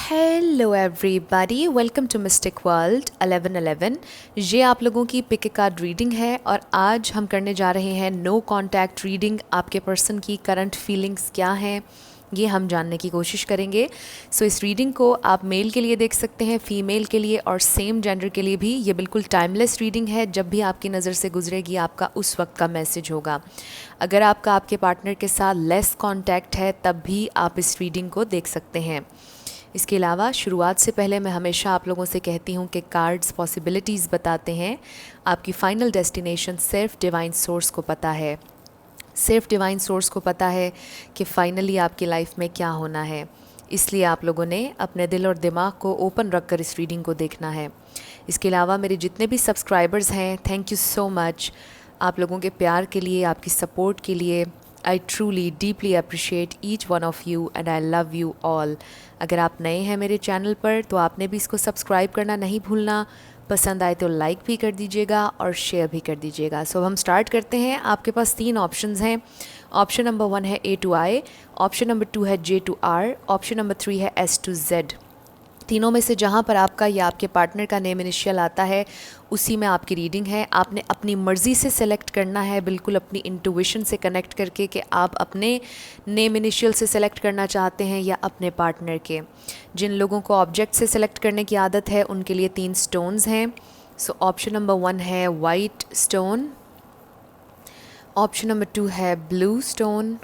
Hello everybody, welcome to mystic world 1111। ये आप लोगों की पिक कार्ड रीडिंग है और आज हम करने जा रहे हैं नो कांटेक्ट रीडिंग। आपके पर्सन की करंट फीलिंग्स क्या हैं ये हम जानने की कोशिश करेंगे। सो इस रीडिंग को आप मेल के लिए देख सकते हैं, फीमेल के लिए और सेम जेंडर के लिए भी। ये बिल्कुल टाइमलेस रीडिंग है, जब भी आपकी नज़र से गुजरेगी आपका उस वक्त का मैसेज होगा। अगर आपका आपके पार्टनर के साथ लेस कांटेक्ट है तब भी आप इस रीडिंग को देख सकते हैं। इसके अलावा शुरुआत से पहले मैं हमेशा आप लोगों से कहती हूँ कि कार्ड्स पॉसिबिलिटीज़ बताते हैं, आपकी फ़ाइनल डेस्टिनेशन सिर्फ डिवाइन सोर्स को पता है। सिर्फ डिवाइन सोर्स को पता है कि फ़ाइनली आपकी लाइफ में क्या होना है। इसलिए आप लोगों ने अपने दिल और दिमाग को ओपन रख कर इस रीडिंग को देखना है। इसके अलावा मेरे जितने भी सब्सक्राइबर्स हैं, थैंक यू सो मच आप लोगों के प्यार के लिए, आपकी सपोर्ट के लिए। I truly deeply appreciate each one of you and I love you all. अगर आप नए हैं मेरे चैनल पर तो आपने भी इसको सब्सक्राइब करना नहीं भूलना। पसंद आए तो लाइक भी कर दीजिएगा और शेयर भी कर दीजिएगा। सो हम स्टार्ट करते हैं। आपके पास 3 ऑप्शंस हैं। ऑप्शन नंबर 1 है A to I, option number 2 है J to R, option number 3 है S to Z। तीनों में से जहाँ पर आपका या आपके पार्टनर का नेम इनिशियल आता है उसी में आपकी रीडिंग है। आपने अपनी मर्ज़ी से सेलेक्ट करना है, बिल्कुल अपनी इंट्यूशन से कनेक्ट करके कि आप अपने नेम इनिशियल से सेलेक्ट करना चाहते हैं या अपने पार्टनर के। जिन लोगों को ऑब्जेक्ट से सेलेक्ट करने की आदत है उनके लिए 3 स्टोन्स हैं। सो ऑप्शन नंबर 1 है वाइट स्टोन, ऑप्शन नंबर 2 है ब्लू स्टोन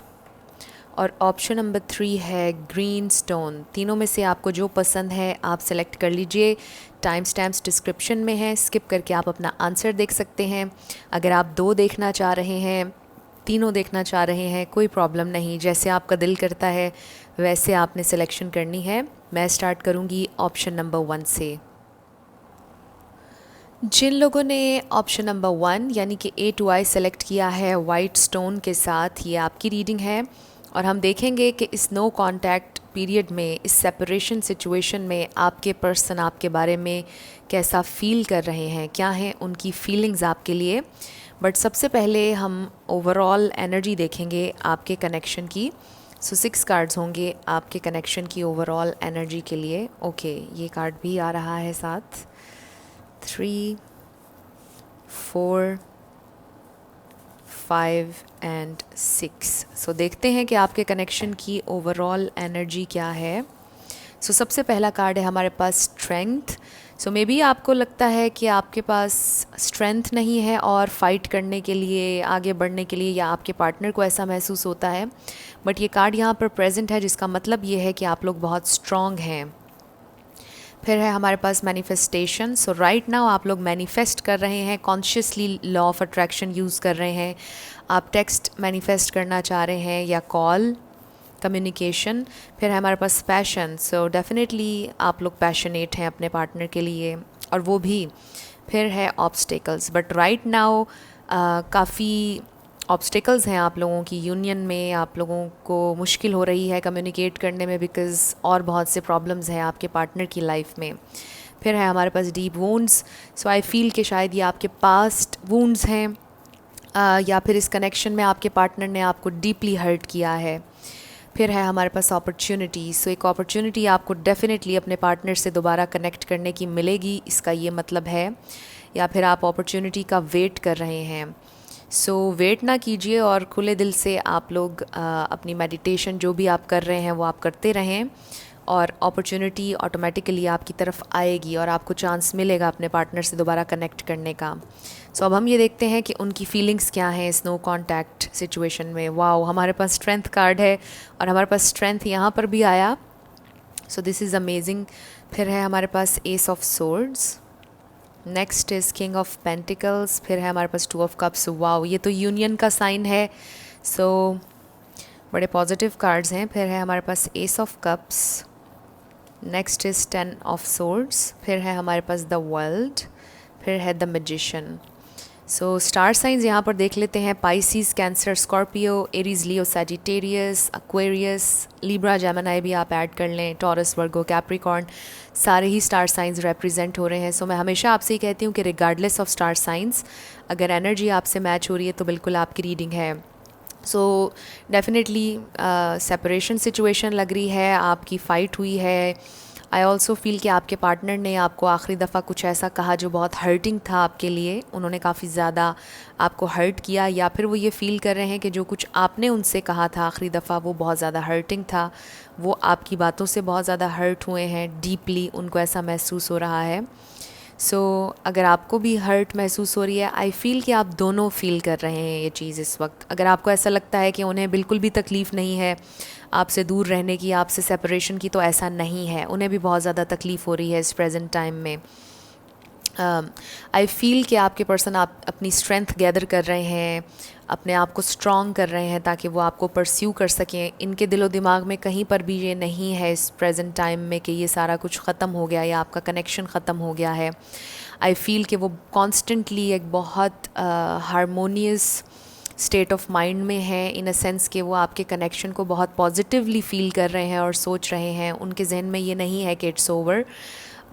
और ऑप्शन नंबर 3 है ग्रीन स्टोन। तीनों में से आपको जो पसंद है आप सेलेक्ट कर लीजिए। टाइम स्टैम्प्स डिस्क्रिप्शन में है, स्किप करके आप अपना आंसर देख सकते हैं। अगर आप 2 देखना चाह रहे हैं, तीनों देखना चाह रहे हैं, कोई प्रॉब्लम नहीं, जैसे आपका दिल करता है वैसे आपने सिलेक्शन करनी है। मैं स्टार्ट करूँगी ऑप्शन नंबर 1 से। जिन लोगों ने ऑप्शन नंबर 1 यानी कि A to I सेलेक्ट किया है वाइट स्टोन के साथ, ये आपकी रीडिंग है और हम देखेंगे कि इस नो कांटेक्ट पीरियड में, इस सेपरेशन सिचुएशन में आपके पर्सन आपके बारे में कैसा फील कर रहे हैं, क्या हैं उनकी फीलिंग्स आपके लिए। बट सबसे पहले हम ओवरऑल एनर्जी देखेंगे आपके कनेक्शन की। सो 6 कार्ड्स होंगे आपके कनेक्शन की ओवरऑल एनर्जी के लिए। ओके, ये कार्ड भी आ रहा है साथ। 3, 4, 5 एंड 6। सो देखते हैं कि आपके कनेक्शन की ओवरऑल एनर्जी क्या है। सो सबसे पहला कार्ड है हमारे पास स्ट्रेंथ। सो मे बी आपको लगता है कि आपके पास स्ट्रेंथ नहीं है और फाइट करने के लिए, आगे बढ़ने के लिए, या आपके पार्टनर को ऐसा महसूस होता है। बट ये कार्ड यहाँ पर प्रेजेंट है जिसका मतलब ये है कि आप लोग बहुत स्ट्रॉन्ग हैं। फिर है हमारे पास मैनिफेस्टेशन। सो राइट नाउ आप लोग मैनिफेस्ट कर रहे हैं, consciously law of attraction use कर रहे हैं। आप टेक्स्ट मैनिफेस्ट करना चाह रहे हैं या कॉल, कम्युनिकेशन। फिर है हमारे पास पैशन। सो डेफिनेटली आप लोग पैशनेट हैं अपने पार्टनर के लिए, और वो भी। फिर है ऑब्स्टेकल्स, बट राइट नाउ काफ़ी ऑब्स्टिकल्स हैं आप लोगों की यूनियन में। आप लोगों को मुश्किल हो रही है कम्युनिकेट करने में, बिकॉज़ और बहुत से प्रॉब्लम्स हैं आपके पार्टनर की लाइफ में। फिर है हमारे पास deep wounds. So I feel कि शायद ये आपके पास्ट वुंड्स हैं, या फिर इस कनेक्शन में आपके पार्टनर ने आपको डीपली हर्ट किया है। फिर है हमारे पास अपॉर्चुनिटी। सो एक अपॉर्चुनिटी आपको डेफिनेटली अपने पार्टनर से दोबारा कनेक्ट करने की मिलेगी, इसका ये मतलब है। या फिर आप अपॉर्चुनिटी का वेट कर रहे हैं। सो वेट ना कीजिए और खुले दिल से आप लोग अपनी मेडिटेशन जो भी आप कर रहे हैं वो आप करते रहें, और अपॉर्चुनिटी ऑटोमेटिकली आपकी तरफ आएगी और आपको चांस मिलेगा अपने पार्टनर से दोबारा कनेक्ट करने का। सो अब हम ये देखते हैं कि उनकी फीलिंग्स क्या हैं इस नो कॉन्टैक्ट सिचुएशन में। वाओ, हमारे पास स्ट्रेंथ कार्ड है और हमारे पास स्ट्रेंथ यहाँ पर भी आया। So this is amazing. फिर है हमारे पास ace of swords, next is king of pentacles. फिर है हमारे पास 2 ऑफ कप्स। वाओ, ये तो यूनियन का साइन है। सो बड़े पॉजिटिव कार्ड्स हैं। फिर है हमारे पास ace of cups, next is 10 of swords. फिर है हमारे पास द वर्ल्ड, फिर है the magician. So star signs यहाँ पर देख लेते हैं। Pisces, Cancer, Scorpio, Aries, Leo, Sagittarius, Aquarius, Libra, Gemini भी आप ऐड कर लें, टॉरस, वर्गो, कैप्रिकॉर्न, सारे ही स्टार साइंस रिप्रेजेंट हो रहे हैं। सो मैं हमेशा आपसे ही कहती हूँ कि रिगार्डलेस ऑफ स्टार साइंस, अगर एनर्जी आपसे मैच हो रही है तो बिल्कुल आपकी रीडिंग है। सो डेफिनेटली सेपरेशन सिचुएशन लग रही है, आपकी फ़ाइट हुई है, आई ऑल्सो फील कि आपके पार्टनर ने आपको आखिरी दफ़ा कुछ ऐसा कहा जो बहुत हर्टिंग था आपके लिए, उन्होंने काफ़ी ज़्यादा आपको हर्ट किया, या फिर वो ये फ़ील कर रहे हैं कि जो कुछ आपने उनसे कहा था आखिरी दफ़ा वो बहुत ज़्यादा हर्टिंग था, वो आपकी बातों से बहुत ज़्यादा हर्ट हुए हैं, डीपली उनको ऐसा महसूस हो रहा है। अगर आपको भी हर्ट महसूस हो रही है, आई फ़ील कि आप दोनों फ़ील कर रहे हैं ये चीज़ इस वक्त। अगर आपको ऐसा लगता है कि उन्हें बिल्कुल भी तकलीफ़ नहीं है आपसे दूर रहने की, आपसे सेपरेशन की, तो ऐसा नहीं है, उन्हें भी बहुत ज़्यादा तकलीफ़ हो रही है इस प्रेजेंट टाइम में। आई फील कि आपके पर्सन आप अपनी स्ट्रेंथ गैदर कर रहे हैं, अपने आप को स्ट्रॉन्ग कर रहे हैं ताकि वो आपको परस्यू कर सकें। इनके दिलो दिमाग में कहीं पर भी ये नहीं है इस प्रेजेंट टाइम में कि ये सारा कुछ ख़त्म हो गया या आपका कनेक्शन ख़त्म हो गया है। आई फील कि वो कॉन्स्टेंटली एक बहुत हारमोनियस स्टेट ऑफ माइंड में है, इन अ सेंस कि वो आपके कनेक्शन को बहुत पॉजिटिवली फ़ील कर रहे हैं और सोच रहे हैं। उनके जहन में ये नहीं है कि इट्स ओवर।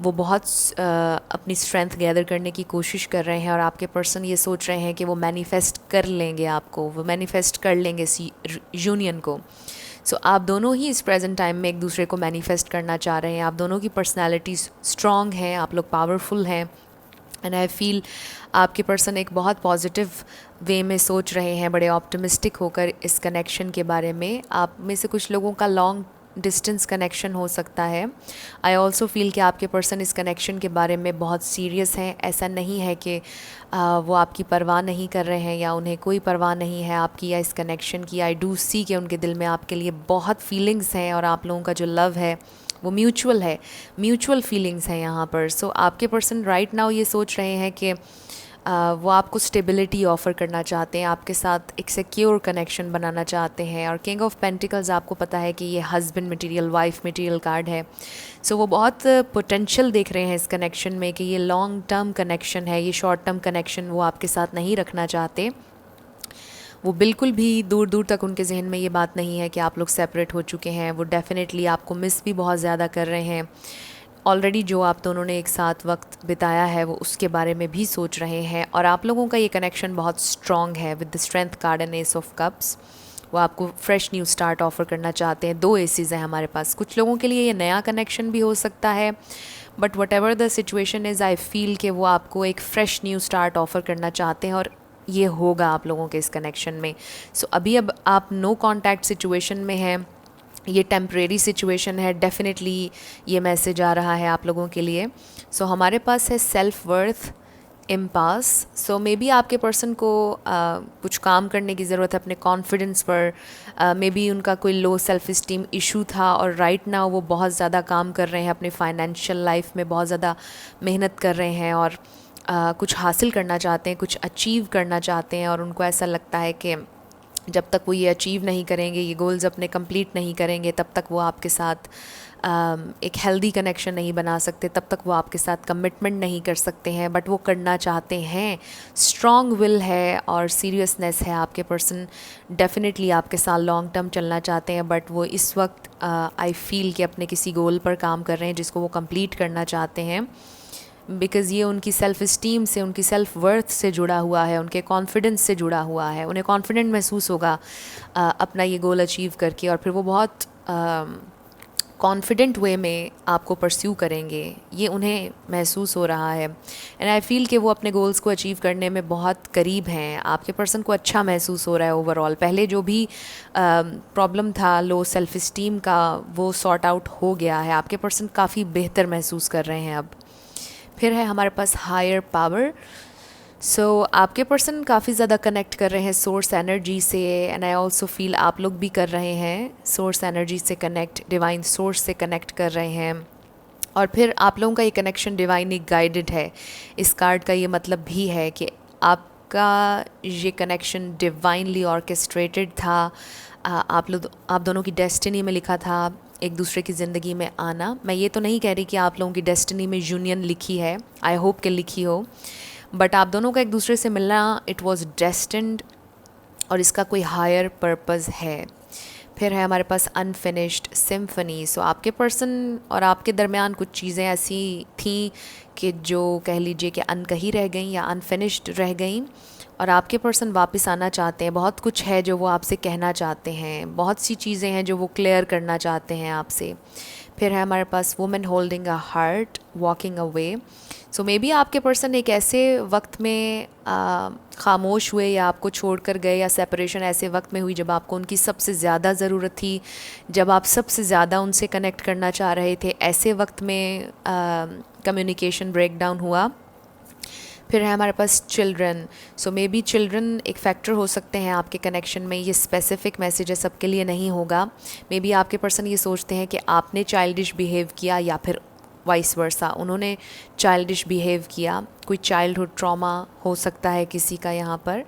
वो बहुत अपनी स्ट्रेंथ गैदर करने की कोशिश कर रहे हैं और आपके पर्सन ये सोच रहे हैं कि वो मैनिफेस्ट कर लेंगे आपको, वो मैनिफेस्ट कर लेंगे इस यूनियन को। आप दोनों ही इस प्रेजेंट टाइम में एक दूसरे को मैनिफेस्ट करना चाह रहे हैं। आप दोनों की पर्सनैलिटीज़ स्ट्रॉन्ग हैं, आप लोग पावरफुल हैं, एंड आई फील आपके पर्सन एक बहुत पॉजिटिव वे में सोच रहे हैं, बड़े ऑप्टिमिस्टिक होकर इस कनेक्शन के बारे में। आप में से कुछ लोगों का लॉन्ग डिस्टेंस कनेक्शन हो सकता है। आई ऑल्सो फील कि आपके पर्सन इस कनेक्शन के बारे में बहुत सीरियस हैं। ऐसा नहीं है कि वो आपकी परवाह नहीं कर रहे हैं या उन्हें कोई परवाह नहीं है आपकी या इस कनेक्शन की। आई डू सी कि उनके दिल में आपके लिए बहुत फीलिंग्स हैं और आप लोगों का जो लव है वो म्यूचुअल है, म्यूचुअल फीलिंग्स हैं यहाँ पर। आपके पर्सन राइट नाउ ये सोच रहे हैं कि वो आपको स्टेबिलिटी ऑफ़र करना चाहते हैं, आपके साथ एक सिक्योर कनेक्शन बनाना चाहते हैं। और किंग ऑफ पेंटिकल्स आपको पता है कि ये husband material, wife material card है। वो बहुत पोटेंशियल देख रहे हैं इस कनेक्शन में कि ये लॉन्ग टर्म कनेक्शन है, ये शॉर्ट टर्म कनेक्शन वो आपके साथ नहीं रखना चाहते। वो बिल्कुल भी दूर दूर तक उनके जहन में ये बात नहीं है कि आप लोग सेपरेट हो चुके हैं। वो डेफ़िनेटली आपको मिस भी बहुत ज़्यादा कर रहे हैं। ऑलरेडी जो आप दोनों ने एक साथ वक्त बिताया है वो उसके बारे में भी सोच रहे हैं। और आप लोगों का ये कनेक्शन बहुत स्ट्रॉन्ग है with the strength card and S of cups. वो आपको फ्रेश न्यू स्टार्ट ऑफ़र करना चाहते हैं। 2 एसेस हैं हमारे पास। कुछ लोगों के लिए ये नया कनेक्शन भी हो सकता है, but what ever the situation is, I feel कि वो आपको एक फ़्रेश न्यू स्टार्ट ऑफ़र करना चाहते हैं और ये होगा आप लोगों के इस कनेक्शन में। अभी अब आप नो कॉन्टैक्ट सिचुएशन में हैं, ये टेम्परेरी सिचुएशन है। डेफिनेटली ये मैसेज आ रहा है आप लोगों के लिए। हमारे पास है self worth impasse. May be आपके पर्सन को कुछ काम करने की ज़रूरत है अपने कॉन्फिडेंस पर। मे बी उनका कोई लो सेल्फ इस्टीम इशू था और राइट नाउ वो बहुत ज़्यादा काम कर रहे हैं अपने फाइनेंशियल लाइफ में, बहुत ज़्यादा मेहनत कर रहे हैं और कुछ हासिल करना चाहते हैं, कुछ अचीव करना चाहते हैं। और उनको ऐसा लगता है कि जब तक वो ये अचीव नहीं करेंगे, ये गोल्स अपने कंप्लीट नहीं करेंगे, तब तक वो आपके साथ एक हेल्दी कनेक्शन नहीं बना सकते, तब तक वो आपके साथ कमिटमेंट नहीं कर सकते हैं। बट वो करना चाहते हैं, स्ट्रॉन्ग विल है और सीरियसनेस है। आपके पर्सन डेफिनेटली आपके साथ लॉन्ग टर्म चलना चाहते हैं, बट वो इस वक्त आई फील कि अपने किसी गोल पर काम कर रहे हैं जिसको वो कंप्लीट करना चाहते हैं। बिकॉज़ ये उनकी सेल्फ़ इस्टीम से, उनकी सेल्फ़ वर्थ से जुड़ा हुआ है, उनके कॉन्फिडेंस से जुड़ा हुआ है। उन्हें कॉन्फिडेंट महसूस होगा अपना ये गोल अचीव करके, और फिर वो बहुत कॉन्फिडेंट वे में आपको परस्यू करेंगे, ये उन्हें महसूस हो रहा है। एंड आई फील कि वो अपने गोल्स को अचीव करने में बहुत करीब हैं। आपके पर्सन को अच्छा महसूस हो रहा है ओवरऑल। पहले जो भी प्रॉब्लम था लो सेल्फ़ इस्टीम का, वो सॉर्ट आउट हो गया है। आपके पर्सन काफ़ी बेहतर महसूस कर रहे हैं अब। फिर है हमारे पास हायर पावर। आपके पर्सन काफ़ी ज़्यादा कनेक्ट कर रहे हैं सोर्स एनर्जी से, एंड आई ऑल्सो फील आप लोग भी कर रहे हैं सोर्स एनर्जी से कनेक्ट, डिवाइन सोर्स से कनेक्ट कर रहे हैं। और फिर आप लोगों का ये कनेक्शन डिवाइनली गाइडेड है। इस कार्ड का ये मतलब भी है कि आपका ये कनेक्शन डिवाइनली ऑर्केस्ट्रेटेड था। आप दोनों की डेस्टिनी में लिखा था एक दूसरे की ज़िंदगी में आना। मैं ये तो नहीं कह रही कि आप लोगों की डेस्टिनी में यूनियन लिखी है, आई होप कि लिखी हो, बट आप दोनों का एक दूसरे से मिलना इट वाज डेस्टिन्ड और इसका कोई हायर पर्पज़ है। फिर है हमारे पास अनफिनिश्ड सिम्फनी। आपके पर्सन और आपके दरमियान कुछ चीज़ें ऐसी थी कि जो कह लीजिए कि अनकही रह गई या अनफिनिश्ड रह गई, और आपके पर्सन वापस आना चाहते हैं। बहुत कुछ है जो वो आपसे कहना चाहते हैं, बहुत सी चीज़ें हैं जो वो क्लियर करना चाहते हैं आपसे। फिर है हमारे पास women holding a heart walking away. So maybe आपके पर्सन एक ऐसे वक्त में खामोश हुए या आपको छोड़कर गए, या सेपरेशन ऐसे वक्त में हुई जब आपको उनकी सबसे ज़्यादा ज़रूरत थी, जब आप सबसे ज़्यादा उनसे कनेक्ट करना चाह रहे थे, ऐसे वक्त में कम्युनिकेशन ब्रेक डाउन हुआ। फिर है हमारे पास children. So maybe children एक फैक्टर हो सकते हैं आपके कनेक्शन में। ये स्पेसिफिक मैसेज है, सबके लिए नहीं होगा। मे बी आपके पर्सन ये सोचते हैं कि आपने चाइल्डिश बिहेव किया, या फिर वाइस वर्सा उन्होंने चाइल्डिश बिहेव किया। कोई चाइल्डहुड ट्रॉमा हो सकता है किसी का यहाँ पर।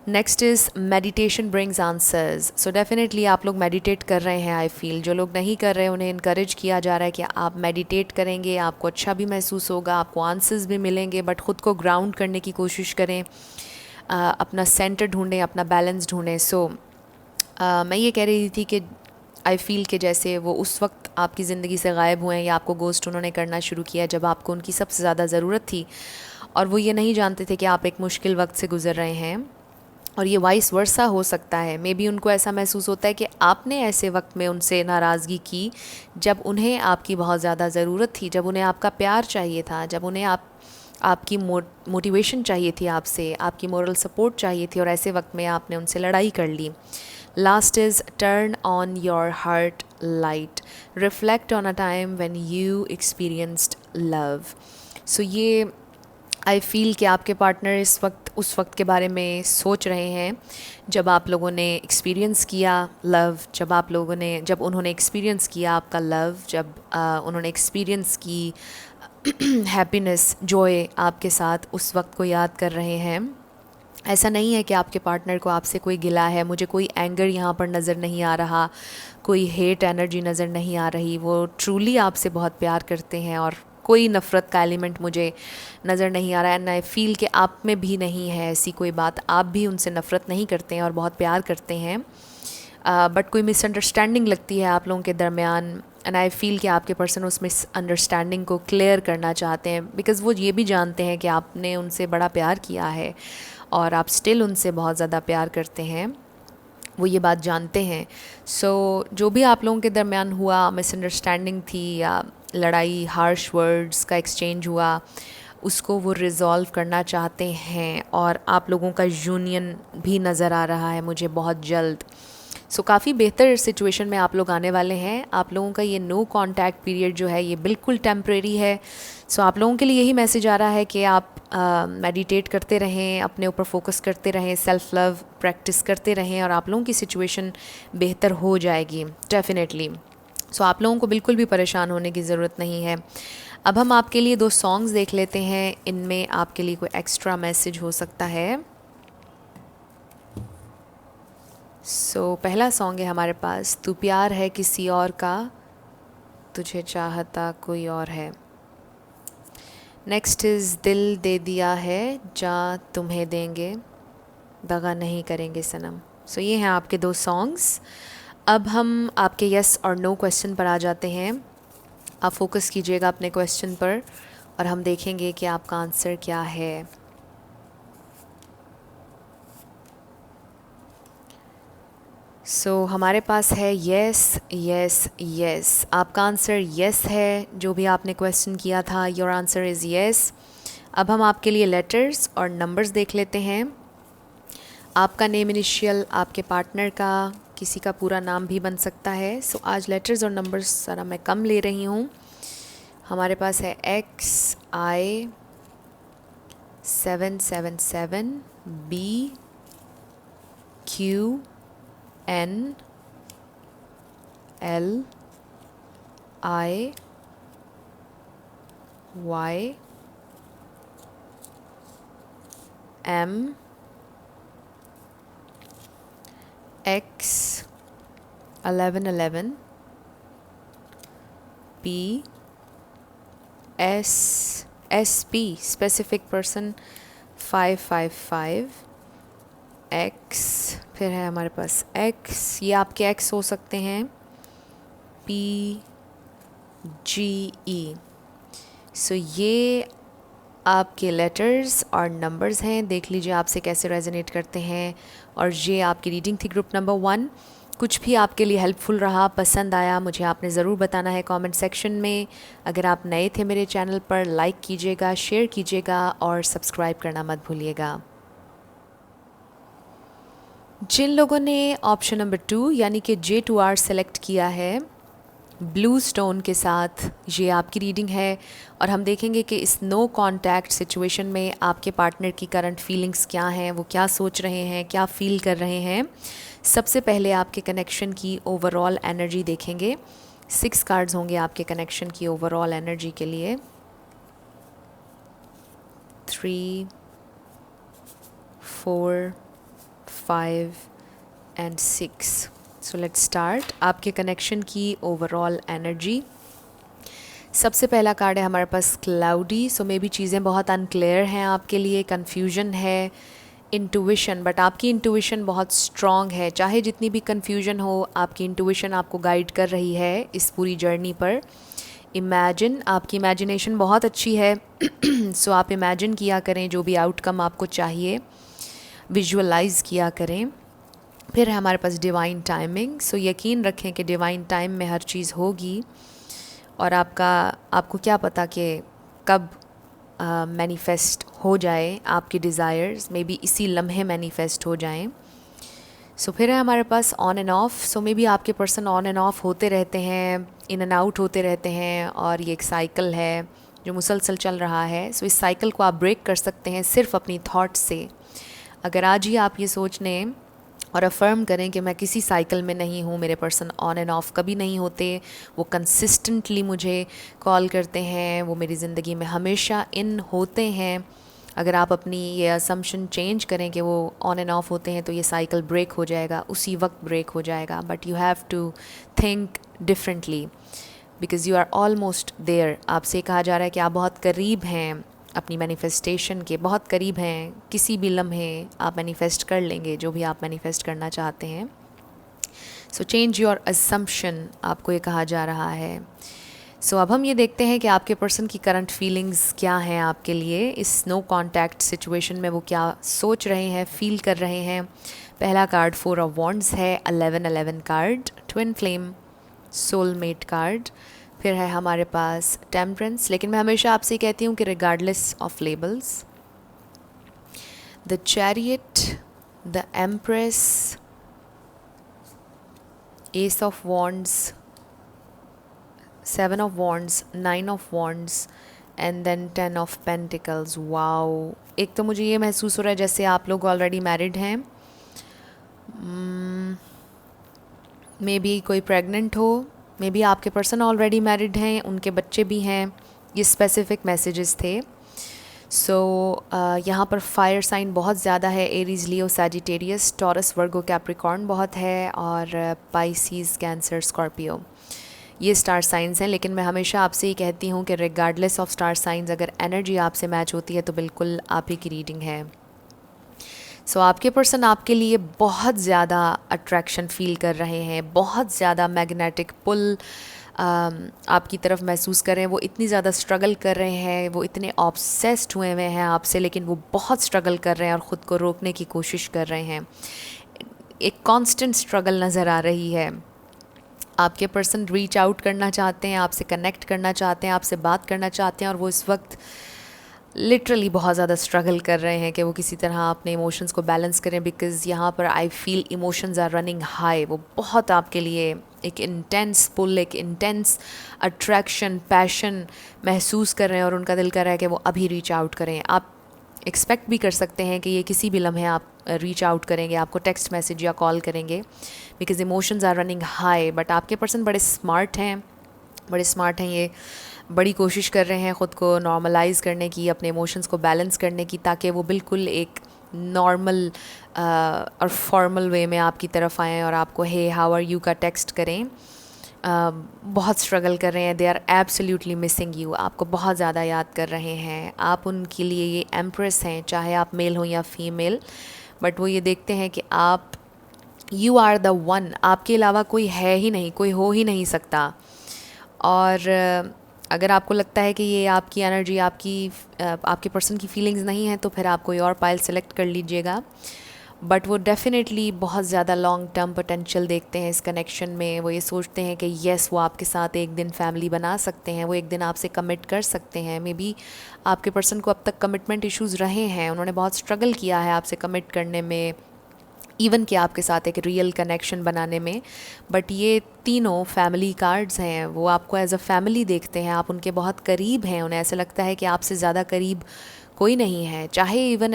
Next is meditation brings answers. So definitely आप लोग मेडिटेट कर रहे हैं। आई फील जो लोग नहीं कर रहे हैं उन्हें इनकरेज किया जा रहा है कि आप मेडिटेट करेंगे, आपको अच्छा भी महसूस होगा, आपको आंसर्स भी मिलेंगे, बट ख़ुद को ग्राउंड करने की कोशिश करें, अपना सेंटर ढूंढें, अपना बैलेंस ढूंढें। सो मैं ये कह रही थी कि आई फील कि जैसे वो उस वक्त आपकी ज़िंदगी से गायब हुए हैं, या आपको गोस्ट उन्होंने करना शुरू किया जब आपको उनकी सबसे ज़्यादा ज़रूरत थी, और वो ये नहीं जानते थे कि आप एक मुश्किल वक्त से गुज़र रहे हैं। और ये वाइस वर्सा हो सकता है। मे बी उनको ऐसा महसूस होता है कि आपने ऐसे वक्त में उनसे नाराज़गी की जब उन्हें आपकी बहुत ज़्यादा ज़रूरत थी, जब उन्हें आपका प्यार चाहिए था, जब उन्हें आपकी मोटिवेशन चाहिए थी, आपसे आपकी मोरल सपोर्ट चाहिए थी, और ऐसे वक्त में आपने उनसे लड़ाई कर ली। Last is turn on your heart light, reflect on a time when you experienced love. So ये आई फ़ील कि आपके पार्टनर इस वक्त उस वक्त के बारे में सोच रहे हैं जब आप लोगों ने एक्सपीरियंस किया लव, जब उन्होंने एक्सपीरियंस किया आपका लव, जब उन्होंने एक्सपीरियंस की हैप्पीनेस, जॉय आपके साथ, उस वक्त को याद कर रहे हैं। ऐसा नहीं है कि आपके पार्टनर को आपसे कोई गिला है। मुझे कोई एंगर यहाँ पर नज़र नहीं आ रहा, कोई हेट एनर्जी नज़र नहीं आ रही। वो ट्रूली आपसे बहुत प्यार करते हैं, और कोई नफ़रत का एलिमेंट मुझे नज़र नहीं आ रहा है। एंड आई फील कि आप में भी नहीं है ऐसी कोई बात। आप भी उनसे नफ़रत नहीं करते हैं और बहुत प्यार करते हैं, बट कोई मिसअंडरस्टैंडिंग लगती है आप लोगों के दरमियान। एंड आई फील कि आपके पर्सन उस मिसअंडरस्टैंडिंग को क्लियर करना चाहते हैं, बिकॉज़ वो ये भी जानते हैं कि आपने उनसे बड़ा प्यार किया है और आप स्टिल उनसे बहुत ज़्यादा प्यार करते हैं। वो ये बात जानते हैं। सो जो भी आप लोगों के दरमियान हुआ, मिसअंडरस्टैंडिंग थी या लड़ाई, हार्श वर्ड्स का एक्सचेंज हुआ, उसको वो रिज़ॉल्व करना चाहते हैं, और आप लोगों का यूनियन भी नज़र आ रहा है मुझे बहुत जल्द। सो काफ़ी बेहतर सिचुएशन में आप लोग आने वाले हैं। आप लोगों का ये नो कांटेक्ट पीरियड जो है ये बिल्कुल टेम्परेरी है। सो आप लोगों के लिए यही मैसेज आ रहा है कि आप मेडिटेट करते रहें, अपने ऊपर फोकस करते रहें, सेल्फ़ लव प्रैक्टिस करते रहें, और आप लोगों की सिचुएशन बेहतर हो जाएगी डेफिनेटली। सो आप लोगों को बिल्कुल भी परेशान होने की ज़रूरत नहीं है। अब हम आपके लिए 2 सॉन्ग्स देख लेते हैं, इनमें आपके लिए कोई एक्स्ट्रा मैसेज हो सकता है। सो पहला सॉन्ग है हमारे पास, तू प्यार है किसी और का, तुझे चाहता कोई और है। नेक्स्ट इज़ दिल दे दिया है, जा तुम्हें देंगे, दगा नहीं करेंगे सनम। सो ये हैं आपके 2 सॉन्ग्स। अब हम आपके यस और नो क्वेश्चन पर आ जाते हैं। आप फोकस कीजिएगा अपने क्वेश्चन पर, और हम देखेंगे कि आपका आंसर क्या है। हमारे पास है येस येस येस। आपका आंसर येस है। जो भी आपने क्वेश्चन किया था, योर आंसर इज़ येस। अब हम आपके लिए लेटर्स और नंबर्स देख लेते हैं। आपका नेम इनिशियल, आपके पार्टनर का, किसी का पूरा नाम भी बन सकता है। आज लेटर्स और नंबर्स ज़रा मैं कम ले रही हूँ। हमारे पास है XI 777, BQ NLI YX 1111, SP specific person 555, X, फिर है हमारे पास X, ये आपके X हो सकते हैं, PGE। ये आपके लेटर्स और नंबर्स हैं। देख लीजिए आपसे कैसे रेजोनेट करते हैं। और ये आपकी रीडिंग थी ग्रुप नंबर 1। कुछ भी आपके लिए हेल्पफुल रहा, पसंद आया, मुझे आपने ज़रूर बताना है कमेंट सेक्शन में। अगर आप नए थे मेरे चैनल पर, लाइक कीजिएगा, शेयर कीजिएगा और सब्सक्राइब करना मत भूलिएगा। जिन लोगों ने ऑप्शन नंबर 2 यानी कि J2R सेलेक्ट किया है ब्लू स्टोन के साथ, ये आपकी रीडिंग है और हम देखेंगे कि इस नो कांटेक्ट सिचुएशन में आपके पार्टनर की करंट फीलिंग्स क्या हैं, वो क्या सोच रहे हैं, क्या फील कर रहे हैं। सबसे पहले आपके कनेक्शन की ओवरऑल एनर्जी देखेंगे। 6 कार्ड्स होंगे आपके कनेक्शन की ओवरऑल एनर्जी के लिए। 3, 4, 5 एंड 6। सो लेट्स स्टार्ट आपके कनेक्शन की ओवरऑल एनर्जी। सबसे पहला कार्ड है हमारे पास क्लाउडी। सो मे बी चीज़ें बहुत अनक्लियर हैं आपके लिए, कन्फ्यूजन है, इंटुइशन, बट आपकी इंटुइशन बहुत स्ट्रॉन्ग है। चाहे जितनी भी कन्फ्यूजन हो, आपकी इंटुइशन आपको गाइड कर रही है इस पूरी जर्नी पर। इमेजिन, आपकी इमेजिनेशन बहुत अच्छी है। सो आप इमेजिन किया करें जो भी आउटकम आपको चाहिए, विजुअलाइज किया करें। फिर है हमारे पास डिवाइन टाइमिंग। सो यकीन रखें कि डिवाइन टाइम में हर चीज़ होगी और आपको क्या पता कि कब मैनिफेस्ट हो जाए आपकी डिज़ायर्स, मे बी इसी लम्हे मैनिफेस्ट हो जाएं। सो फिर है हमारे pass on end of. So maybe आपके पर्सन ऑन एंड ऑफ होते रहते हैं, इन एंड आउट होते रहते हैं और ये एक साइकिल है जो मुसलसल चल रहा है। सो इस साइकिल को आप ब्रेक कर सकते हैं सिर्फ अपनी थॉट से। अगर आज ही आप ये सोच लें और अफर्म करें कि मैं किसी साइकिल में नहीं हूँ, मेरे पर्सन ऑन एंड ऑफ कभी नहीं होते, वो कंसिस्टेंटली मुझे कॉल करते हैं, वो मेरी ज़िंदगी में हमेशा इन होते हैं। अगर आप अपनी ये असम्पशन चेंज करें कि वो ऑन एंड ऑफ होते हैं तो ये साइकिल ब्रेक हो जाएगा, उसी वक्त ब्रेक हो जाएगा। But you have to think differently because you are almost there. आपसे कहा जा रहा है कि आप बहुत करीब हैं अपनी मैनिफेस्टेशन के, बहुत करीब हैं। किसी भी लम्हे आप मैनिफेस्ट कर लेंगे जो भी आप मैनिफेस्ट करना चाहते हैं। सो चेंज योर असम्पशन, आपको ये कहा जा रहा है। सो अब हम ये देखते हैं कि आपके पर्सन की करंट फीलिंग्स क्या हैं आपके लिए इस नो कांटेक्ट सिचुएशन में, वो क्या सोच रहे हैं, फील कर रहे हैं। पहला कार्ड 4 ऑफ वॉन्ड्स है, 11-11 card, twin flame, soulmate card. फिर है हमारे पास टेम्परेंस। लेकिन मैं हमेशा आपसे कहती हूँ कि regardless of labels, the chariot, the empress, ace of wands, 7 of wands, 9 of wands and then 10 of pentacles. Wow, एक तो मुझे ये महसूस हो रहा है जैसे आप लोग ऑलरेडी मैरिड हैं, मे बी कोई प्रेग्नेंट हो, मे बी आपके पर्सन ऑलरेडी मैरिड हैं, उनके बच्चे भी हैं। ये स्पेसिफिक मैसेजेस थे। सो यहाँ पर फायर साइन बहुत ज़्यादा है, Aries, Leo, Sagittarius, Taurus, Virgo, Capricorn बहुत है और पाइसीज़, कैंसर, स्कॉर्पियो, ये स्टार साइंस हैं। लेकिन मैं हमेशा आपसे ये कहती हूँ कि रिगार्डलेस ऑफ स्टार साइंस, अगर एनर्जी आपसे मैच होती है तो बिल्कुल आप ही की रीडिंग है। सो आपके पर्सन आपके लिए बहुत ज़्यादा अट्रैक्शन फील कर रहे हैं, बहुत ज़्यादा मैग्नेटिक पुल आपकी तरफ महसूस कर रहे हैं। वो इतनी ज़्यादा स्ट्रगल कर रहे हैं, वो इतने ऑब्सेस्ड हुए हुए हैं आपसे, लेकिन वो बहुत स्ट्रगल कर रहे हैं और ख़ुद को रोकने की कोशिश कर रहे हैं। एक कांस्टेंट स्ट्रगल नज़र आ रही है। आपके पर्सन रीच आउट करना चाहते हैं, आपसे कनेक्ट करना चाहते हैं, आपसे बात करना चाहते हैं और वो इस वक्त लिटरली बहुत ज़्यादा स्ट्रगल कर रहे हैं कि वो किसी तरह अपने इमोशंस को बैलेंस करें। बिकॉज़ यहाँ पर I feel emotions are running high. वो बहुत आपके लिए एक इंटेंस पुल, एक इंटेंस अट्रैक्शन, पैशन महसूस कर रहे हैं और उनका दिल कर रहा है कि वो अभी रीच आउट करें। आप एक्सपेक्ट भी कर सकते हैं कि ये किसी भी लम्हे आप रीच आउट करेंगे, आपको टेक्स्ट मैसेज या कॉल करेंगे because emotions are running high. But आपके पर्सन बड़े स्मार्ट हैं, ये बड़ी कोशिश कर रहे हैं ख़ुद को नॉर्मलाइज़ करने की, अपने इमोशंस को बैलेंस करने की, ताकि वो बिल्कुल एक नॉर्मल और फॉर्मल वे में आपकी तरफ आएँ और आपको हे हाउ आर यू का टेक्स्ट करें। बहुत स्ट्रगल कर रहे हैं, they are absolutely missing you, आपको बहुत ज़्यादा याद कर रहे हैं। आप उनके लिए ये एम्प्रेस हैं, चाहे आप मेल हो या फीमेल, बट वो ये देखते हैं कि आप यू आर द वन, आपके अलावा कोई है ही नहीं, कोई हो ही नहीं सकता। और अगर आपको लगता है कि ये आपकी एनर्जी, आपके पर्सन की फीलिंग्स नहीं है, तो फिर आप कोई और पाइल सेलेक्ट कर लीजिएगा। बट वो डेफ़िनेटली बहुत ज़्यादा लॉन्ग टर्म पोटेंशियल देखते हैं इस कनेक्शन में। वो ये सोचते हैं कि येस, वो आपके साथ एक दिन फैमिली बना सकते हैं, वो एक दिन आपसे कमिट कर सकते हैं। मे बी आपके पर्सन को अब तक कमिटमेंट इश्यूज़ रहे हैं, उन्होंने बहुत स्ट्रगल किया है आपसे कमिट करने में, इवन कि आपके साथ एक रियल कनेक्शन बनाने में। बट ये तीनों फैमिली कार्ड्स हैं, वो आपको एज अ फैमिली देखते हैं, आप उनके बहुत करीब हैं। उन्हें ऐसा लगता है कि आपसे ज़्यादा करीब कोई नहीं है, चाहे इवन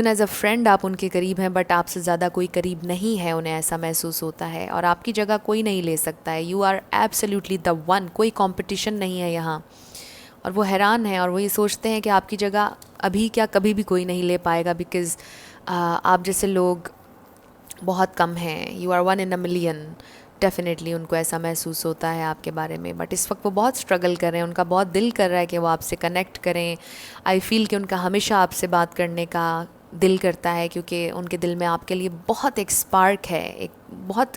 एज अ फ्रेंड आप उनके करीब हैं, बट आपसे ज़्यादा कोई करीब नहीं है, उन्हें ऐसा महसूस होता है। और आपकी जगह कोई नहीं ले सकता है, you are absolutely the one, कोई कंपटीशन नहीं है यहाँ। और वो हैरान है और वो ये सोचते हैं कि आपकी जगह अभी क्या कभी भी कोई नहीं ले पाएगा, बिकॉज़ आप जैसे लोग बहुत कम हैं, you are one in a million. Definitely उनको ऐसा महसूस होता है आपके बारे में। बट इस वक्त वो बहुत स्ट्रगल कर रहे हैं, उनका बहुत दिल कर रहा है कि वो आपसे कनेक्ट करें। आई फील कि उनका हमेशा आपसे बात करने का दिल करता है, क्योंकि उनके दिल में आपके लिए बहुत एक स्पार्क है, एक बहुत,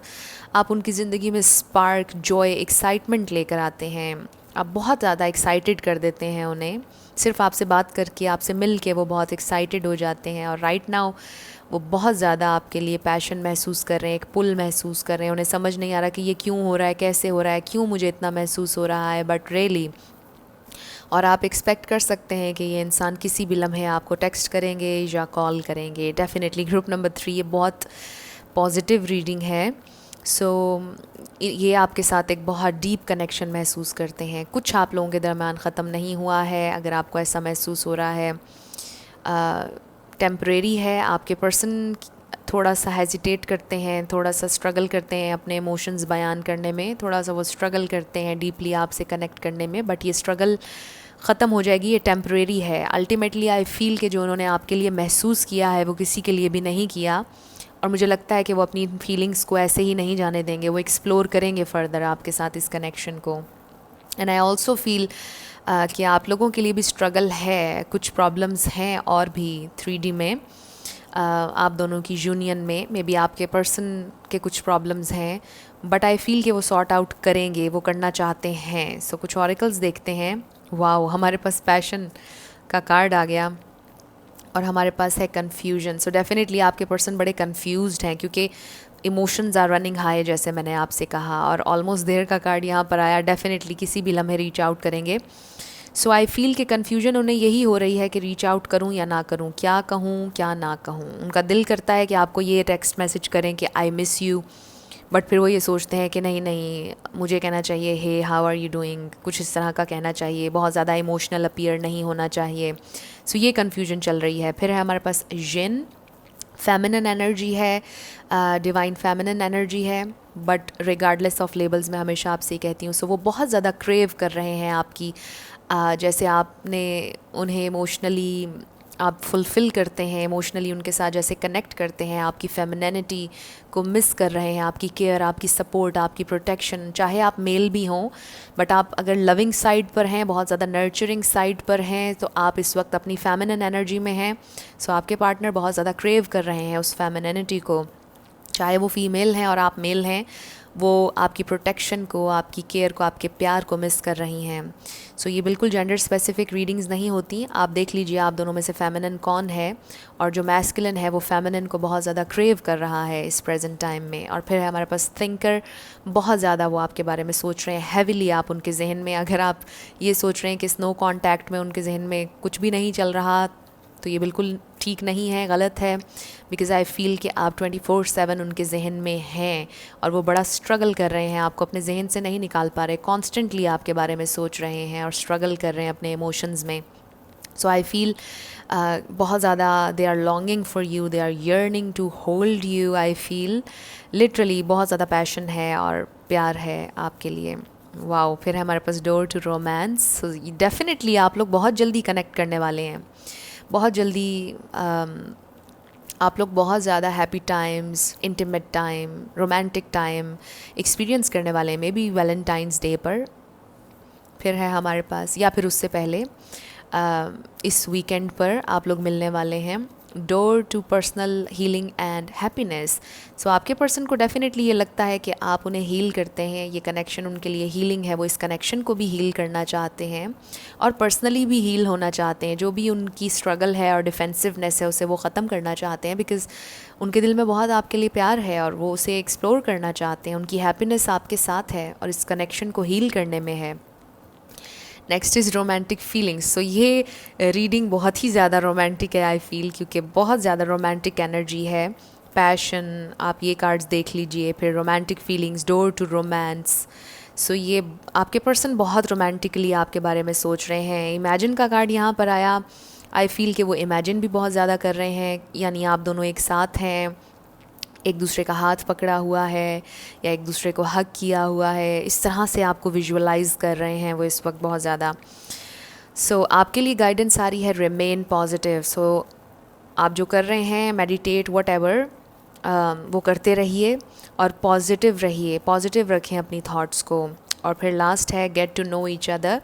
आप उनकी ज़िंदगी में स्पार्क, जॉय, एक्साइटमेंट लेकर आते हैं। आप बहुत ज़्यादा एक्साइटेड कर देते हैं उन्हें, सिर्फ आपसे बात करके, आपसे मिल के वो बहुत एक्साइटेड हो जाते हैं। और राइट नाउ वो बहुत ज़्यादा आपके लिए पैशन महसूस कर रहे हैं, एक पुल महसूस कर रहे हैं। उन्हें समझ नहीं आ रहा कि ये क्यों हो रहा है, कैसे हो रहा है, क्यों मुझे इतना महसूस हो रहा है, बट रियली। और आप एक्सपेक्ट कर सकते हैं कि ये इंसान किसी भी लम्हे आपको टेक्स्ट करेंगे या कॉल करेंगे। डेफ़िनेटली ग्रुप नंबर 3 ये बहुत पॉजिटिव रीडिंग है। सो ये आपके साथ एक बहुत डीप कनेक्शन महसूस करते हैं। कुछ आप लोगों के दरमियान ख़त्म नहीं हुआ है, अगर आपको ऐसा महसूस हो रहा है। टेम्परेरी है, आपके पर्सन थोड़ा सा हेजिटेट करते हैं, थोड़ा सा स्ट्रगल करते हैं अपने इमोशंस बयान करने में, थोड़ा सा वो स्ट्रगल करते हैं डीपली आपसे कनेक्ट करने में। बट ये स्ट्रगल ख़त्म हो जाएगी, ये टेम्परेरी है। अल्टीमेटली आई फील कि जो उन्होंने आपके लिए महसूस किया है वो किसी के लिए भी नहीं किया। और मुझे लगता है कि वो अपनी फीलिंग्स को ऐसे ही नहीं जाने देंगे, वो एक्सप्लोर करेंगे फ़र्दर आपके साथ इस कनेक्शन को। एंड आई ऑल्सो फील कि आप लोगों के लिए भी स्ट्रगल है, कुछ प्रॉब्लम्स हैं और भी 3D में। आप दोनों की यूनियन में मे बी आपके पर्सन के कुछ प्रॉब्लम्स हैं, बट आई फील कि वो सॉर्ट आउट करेंगे, वो करना चाहते हैं। सो कुछ ऑरिकल्स देखते हैं। वाओ, हमारे पास पैशन का कार्ड आ गया और हमारे पास है कन्फ्यूजन। सो डेफिनेटली आपके पर्सन बड़े कन्फ्यूज्ड हैं, क्योंकि इमोशंस आर रनिंग हाई, जैसे मैंने आपसे कहा। और ऑलमोस्ट देयर का कार्ड यहाँ पर आया। डेफिनेटली किसी भी लम्हे रीच आउट करेंगे। सो आई फील कि कन्फ्यूजन उन्हें यही हो रही है कि रीच आउट करूँ या ना करूँ, क्या कहूँ क्या ना कहूँ। उनका दिल करता है कि आपको ये टेक्स्ट मैसेज करें कि आई मिस यू, बट फिर वो ये सोचते हैं कि नहीं नहीं, मुझे कहना चाहिए hey how are you doing, कुछ इस तरह का कहना चाहिए, बहुत ज़्यादा इमोशनल अपीयर नहीं होना चाहिए। सो ये कन्फ्यूजन चल रही है। फिर है हमारे पास जिन, फेमिनिन एनर्जी है, डिवाइन फेमिनिन एनर्जी है, बट रिगार्डलेस ऑफ लेबल्स मैं हमेशा आपसे ही कहती हूँ। सो वो बहुत ज़्यादा क्रेव कर रहे हैं आपकी, जैसे आपने उन्हें इमोशनली आप फुलफ़िल करते हैं, इमोशनली उनके साथ जैसे कनेक्ट करते हैं, आपकी फेमिनिनिटी को मिस कर रहे हैं, आपकी केयर, आपकी सपोर्ट, आपकी प्रोटेक्शन। चाहे आप मेल भी हों, बट आप अगर लविंग साइड पर हैं, बहुत ज़्यादा नर्चरिंग साइड पर हैं, तो आप इस वक्त अपनी फेमिनिन एनर्जी में हैं। सो आपके पार्टनर बहुत ज़्यादा क्रेव कर रहे हैं उस फेमिनिनिटी को, चाहे वो फीमेल हैं और आप मेल हैं। वो आपकी प्रोटेक्शन को, आपकी केयर को, आपके प्यार को मिस कर रही हैं। सो ये बिल्कुल जेंडर स्पेसिफिक रीडिंग्स नहीं होती। आप देख लीजिए आप दोनों में से फेमिनिन कौन है, और जो मैस्कुलिन है वो फेमिनिन को बहुत ज़्यादा क्रेव कर रहा है इस प्रेजेंट टाइम में। और फिर है हमारे पास थिंकर, बहुत ज़्यादा वो आपके बारे में सोच रहे हैं हैविली। आप उनके जहन में, अगर आप ये सोच रहे हैं कि स्नो कॉन्टैक्ट में उनके जहन में कुछ भी नहीं चल रहा, तो ये बिल्कुल ठीक नहीं है, गलत है। बिकॉज़ आई फील कि आप 24/7 उनके जहन में हैं और वो बड़ा स्ट्रगल कर रहे हैं, आपको अपने जहन से नहीं निकाल पा रहे, कॉन्स्टेंटली आपके बारे में सोच रहे हैं और स्ट्रगल कर रहे हैं अपने इमोशंस में। सो आई फील बहुत ज़्यादा they are longing for you, they are yearning to hold you. I feel literally बहुत ज़्यादा पैशन है और प्यार है आपके लिए। वाओ, फिर है हमारे पास door to romance. So definitely आप लोग बहुत जल्दी कनेक्ट करने वाले हैं, बहुत जल्दी। आप लोग बहुत ज़्यादा happy times, intimate time, romantic time experience करने वाले हैं, मे बी वैलेंटाइंस डे पर। फिर है हमारे पास, या फिर उससे पहले इस वीकेंड पर आप लोग मिलने वाले हैं। Door to personal healing and happiness. So आपके पर्सन को डेफिनेटली ये लगता है कि आप उन्हें हील करते हैं, ये कनेक्शन उनके लिए हीलिंग है, वो इस कनेक्शन को भी हील करना चाहते हैं और पर्सनली भी हील होना चाहते हैं। जो भी उनकी स्ट्रगल है और डिफेंसिवनेस है उसे वो ख़त्म करना चाहते हैं, बिकॉज़ उनके दिल में बहुत आपके लिए प्यार है और वो उसे एक्सप्लोर करना चाहते हैं। उनकी हैप्पीनेस आपके साथ है और इस कनेक्शन को हील करने में है। Next is romantic feelings. So ये रीडिंग बहुत ही ज़्यादा रोमांटिक है आई फील, क्योंकि बहुत ज़्यादा रोमांटिक एनर्जी है। पैशन, आप ये कार्ड्स देख लीजिए, फिर romantic feelings, door to romance. So ये आपके पर्सन बहुत रोमांटिकली आपके बारे में सोच रहे हैं। इमेजिन का कार्ड यहाँ पर आया, आई फील कि वो इमेजिन भी बहुत ज़्यादा कर रहे हैं, यानी आप दोनों एक साथ हैं, एक दूसरे का हाथ पकड़ा हुआ है या एक दूसरे को हग किया हुआ है, इस तरह से आपको विजुअलाइज़ कर रहे हैं वो इस वक्त बहुत ज़्यादा। सो आपके लिए गाइडेंस आ रही है रिमेन पॉजिटिव। सो आप जो कर रहे हैं, मेडिटेट, व्हाटएवर, वो करते रहिए और पॉजिटिव रहिए, पॉजिटिव रखें अपनी थॉट्स को। और फिर लास्ट है get to know each other,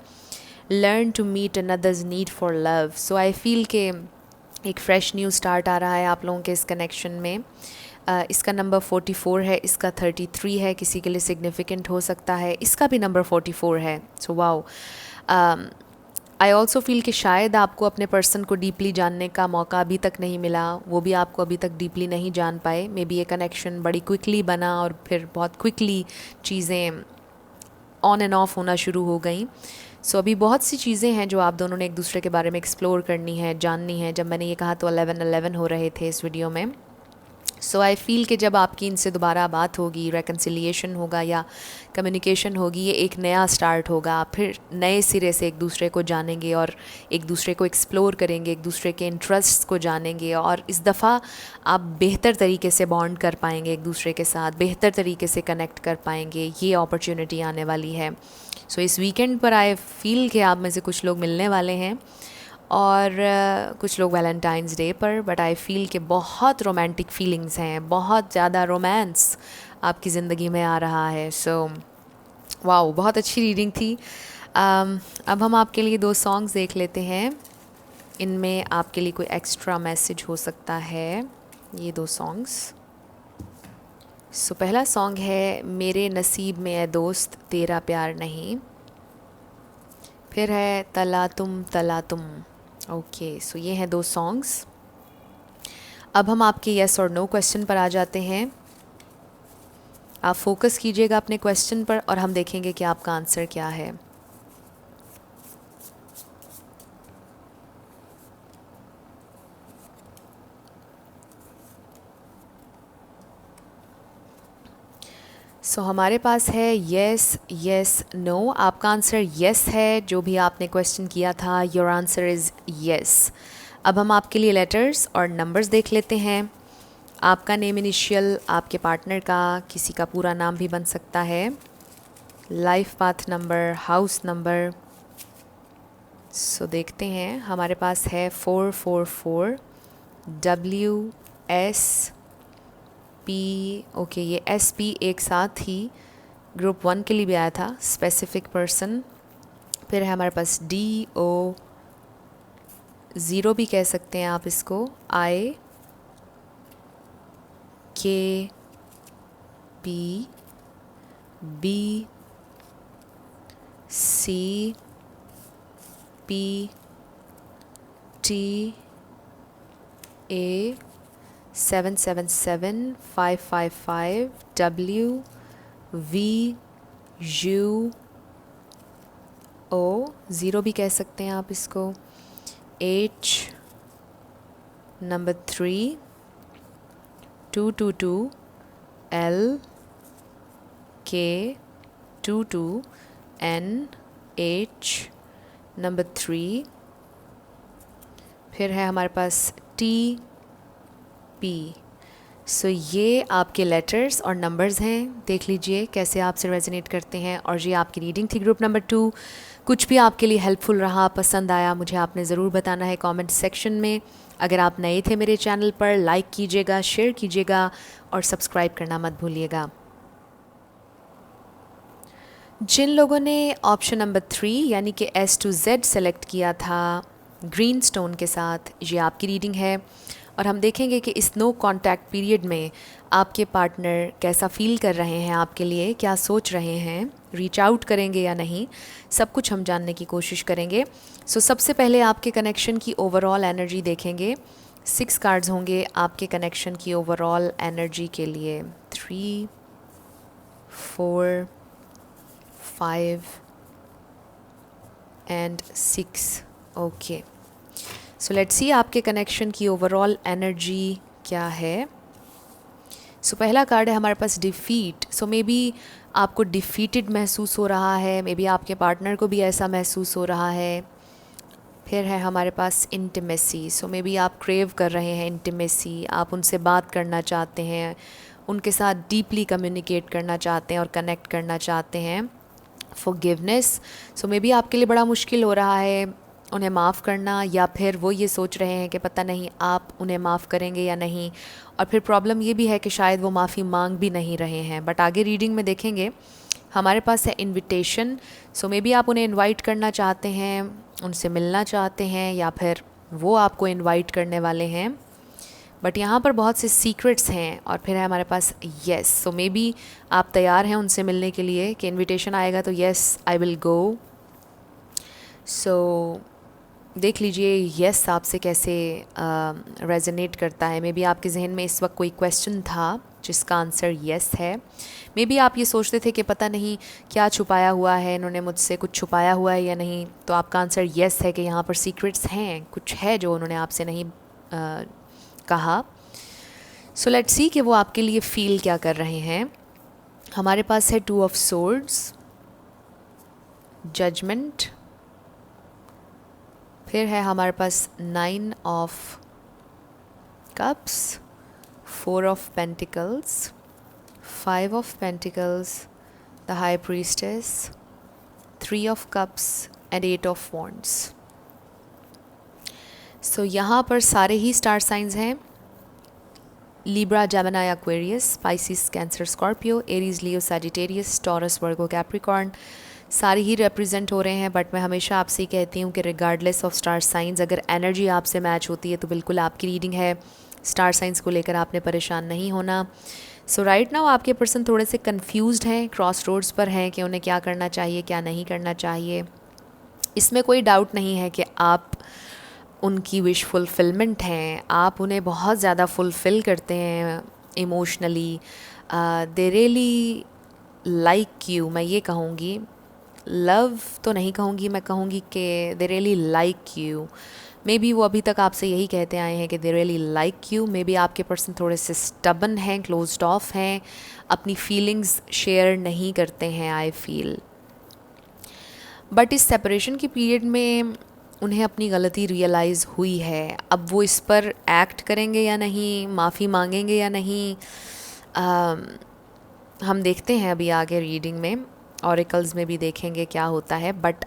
learn to meet another's need for love. So I feel के एक फ्रेश न्यू स्टार्ट आ रहा है आप लोगों के इस कनेक्शन में। इसका नंबर 44 है, इसका 33 है, किसी के लिए सिग्निफिकेंट हो सकता है। इसका भी नंबर 44 है। So wow, I also feel कि शायद आपको अपने पर्सन को डीपली जानने का मौका अभी तक नहीं मिला, वो भी आपको अभी तक डीपली नहीं जान पाए। मे बी ये कनेक्शन बड़ी क्विकली बना और फिर बहुत क्विकली चीज़ें ऑन एंड ऑफ होना शुरू हो गई। सो अभी बहुत सी चीज़ें हैं जो आप दोनों ने एक दूसरे के बारे में एक्सप्लोर करनी है, जाननी है। जब मैंने ये कहा तो 11-11 हो रहे थे इस वीडियो में। सो आई फील कि जब आपकी इनसे दोबारा बात होगी, रेकन्सिलिएशन होगा या कम्युनिकेशन होगी, ये एक नया स्टार्ट होगा। फिर नए सिरे से एक दूसरे को जानेंगे और एक दूसरे को एक्सप्लोर करेंगे, एक दूसरे के इंटरेस्ट्स को जानेंगे और इस दफ़ा आप बेहतर तरीके से बॉन्ड कर पाएंगे एक दूसरे के साथ, बेहतर तरीके से कनेक्ट कर पाएंगे। ये अपॉर्चुनिटी आने वाली है। सो इस वीकेंड पर आई फील कि आप में से कुछ लोग मिलने वाले हैं और कुछ लोग वैलेंटाइंस डे पर, बट आई फील कि बहुत रोमांटिक फीलिंग्स हैं, बहुत ज़्यादा रोमांस आपकी ज़िंदगी में आ रहा है। सो वाओ, बहुत अच्छी रीडिंग थी। अब हम आपके लिए 2 सॉन्ग्स देख लेते हैं, इनमें आपके लिए कोई एक्स्ट्रा मैसेज हो सकता है। ये 2 सॉन्ग्स। सो पहला सॉन्ग है मेरे नसीब में है दोस्त तेरा प्यार नहीं, फिर है तला तुम। ओके, सो ये हैं 2 सॉन्ग्स। अब हम आपके येस और नो क्वेश्चन पर आ जाते हैं। आप फोकस कीजिएगा अपने क्वेश्चन पर और हम देखेंगे कि आपका आंसर क्या है। सो हमारे पास है येस, येस, नो। आपका आंसर येस है, जो भी आपने क्वेश्चन किया था, योर आंसर इज़ येस। अब हम आपके लिए लेटर्स और नंबर्स देख लेते हैं। आपका नेम इनिशियल, आपके पार्टनर का, किसी का पूरा नाम भी बन सकता है, life path number, house number. So देखते हैं, हमारे पास है 444 WSP। ओके, ये SP एक साथ ही ग्रुप 1 के लिए भी आया था, स्पेसिफिक पर्सन। फिर है हमारे पास DO, 0 भी कह सकते हैं आप इसको, IKP, BCPTA, 777555 WVUO, 0 भी कह सकते हैं आप इसको, H number 3, 222 LK22 NH number 3। फिर है हमारे पास TP। सो ये आपके लेटर्स और नंबर्स हैं, देख लीजिए कैसे आपसे रेजोनेट करते हैं। और ये आपकी रीडिंग थी ग्रुप नंबर 2। कुछ भी आपके लिए हेल्पफुल रहा, पसंद आया, मुझे आपने ज़रूर बताना है कमेंट सेक्शन में। अगर आप नए थे मेरे चैनल पर, लाइक कीजिएगा, शेयर कीजिएगा और सब्सक्राइब करना मत भूलिएगा। जिन लोगों ने ऑप्शन नंबर 3 यानी कि S to Z सेलेक्ट किया था ग्रीन स्टोन के साथ, ये आपकी रीडिंग है। और हम देखेंगे कि इस नो कांटेक्ट पीरियड में आपके पार्टनर कैसा फील कर रहे हैं आपके लिए, क्या सोच रहे हैं, रीच आउट करेंगे या नहीं, सब कुछ हम जानने की कोशिश करेंगे। सो सबसे पहले आपके कनेक्शन की ओवरऑल एनर्जी देखेंगे। 6 कार्ड्स होंगे आपके कनेक्शन की ओवरऑल एनर्जी के लिए। 3, 4, 5 and 6। Okay, so let's see आपके कनेक्शन की ओवरऑल एनर्जी क्या है। सो पहला कार्ड है हमारे पास डिफ़ीट। सो मे बी आपको डिफ़ीटेड महसूस हो रहा है, मे बी आपके पार्टनर को भी ऐसा महसूस हो रहा है। फिर है हमारे पास इंटीमेसी। सो मे बी आप क्रेव कर रहे हैं इंटीमेसी, आप उनसे बात करना चाहते हैं, उनके साथ डीपली कम्युनिकेट करना चाहते हैं और कनेक्ट करना चाहते हैं। फॉरगिवनेस। सो मे बी आपके लिए बड़ा मुश्किल हो रहा है उन्हें माफ़ करना, या फिर वो ये सोच रहे हैं कि पता नहीं आप उन्हें माफ़ करेंगे या नहीं। और फिर प्रॉब्लम ये भी है कि शायद वो माफ़ी मांग भी नहीं रहे हैं। बट आगे रीडिंग में देखेंगे हमारे पास है इनविटेशन। सो मे बी आप उन्हें इनवाइट करना चाहते हैं, उनसे मिलना चाहते हैं, या फिर वो आपको इनवाइट करने वाले हैं। बट यहाँ पर बहुत से सीक्रेट्स हैं। और फिर है हमारे पास येस। सो मे बी आप तैयार हैं उनसे मिलने के लिए कि इनविटेशन आएगा तो येस आई विल गो। सो देख लीजिए येस आपसे कैसे रेजोनेट करता है। मे बी आपके जहन में इस वक्त कोई क्वेश्चन था जिसका आंसर येस है। मे बी आप ये सोचते थे कि पता नहीं क्या छुपाया हुआ है, इन्होंने मुझसे कुछ छुपाया हुआ है या नहीं, तो आपका आंसर येस है कि यहाँ पर सीक्रेट्स हैं, कुछ है जो उन्होंने आपसे नहीं कहा। सो लेट्स सी कि वो आपके लिए फ़ील क्या कर रहे हैं। हमारे पास है 2 ऑफ सोर्ड्स, जजमेंट, फिर है हमारे पास 9 of cups, 4 of pentacles, 5 of pentacles, the high priestess, 3 of cups and 8 of wands. So यहाँ पर सारे ही स्टार साइंस हैं। Libra, Gemini, Aquarius, Pisces, Cancer, Scorpio, Aries, Leo, Sagittarius, Taurus, Virgo, Capricorn सारे ही रिप्रेजेंट हो रहे हैं। बट मैं हमेशा आपसे ही कहती हूँ कि रिगार्डलेस ऑफ स्टार साइंस, अगर एनर्जी आपसे मैच होती है तो बिल्कुल आपकी रीडिंग है। स्टार साइंस को लेकर आपने परेशान नहीं होना। सो राइट नाउ आपके पर्सन थोड़े से कंफ्यूज्ड हैं, क्रॉस रोड्स पर हैं कि उन्हें क्या करना चाहिए, क्या नहीं करना चाहिए। इसमें कोई डाउट नहीं है कि आप उनकी विश फुलफिलमेंट हैं, आप उन्हें बहुत ज़्यादा फुलफ़िल करते हैं emotionally. They really like you, मैं ये कहूँगी, लव तो नहीं कहूँगी, मैं कहूँगी कि they really like you. May be वो अभी तक आपसे यही कहते आए हैं कि they really like you. May be आपके पर्सन थोड़े से स्टबन हैं, क्लोज्ड ऑफ हैं, अपनी फीलिंग्स शेयर नहीं करते हैं आई फील। बट इस सेपरेशन की पीरियड में उन्हें अपनी गलती रियलाइज़ हुई है। अब वो इस पर एक्ट करेंगे या नहीं, माफ़ी मांगेंगे या नहीं, हम देखते हैं अभी आगे रीडिंग में, ऑरिकल्स में भी देखेंगे क्या होता है। बट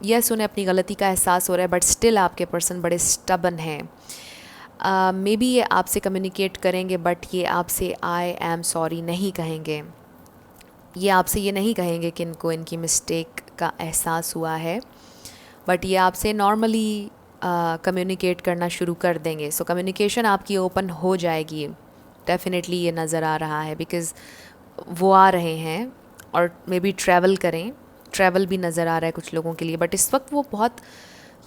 यस, उन्हें अपनी गलती का एहसास हो रहा है, बट स्टिल आपके पर्सन बड़े स्टबन हैं। मे बी ये आपसे कम्युनिकेट करेंगे, बट ये आपसे आई एम सॉरी नहीं कहेंगे। ये आपसे ये नहीं कहेंगे कि इनको इनकी मिस्टेक का एहसास हुआ है, बट ये आपसे नॉर्मली कम्युनिकेट करना शुरू कर देंगे। सो कम्युनिकेशन आपकी ओपन हो जाएगी, डेफिनेटली ये नज़र आ रहा है, बिकॉज़ वो आ रहे हैं और मे बी ट्रैवल भी नज़र आ रहा है कुछ लोगों के लिए। बट इस वक्त वो बहुत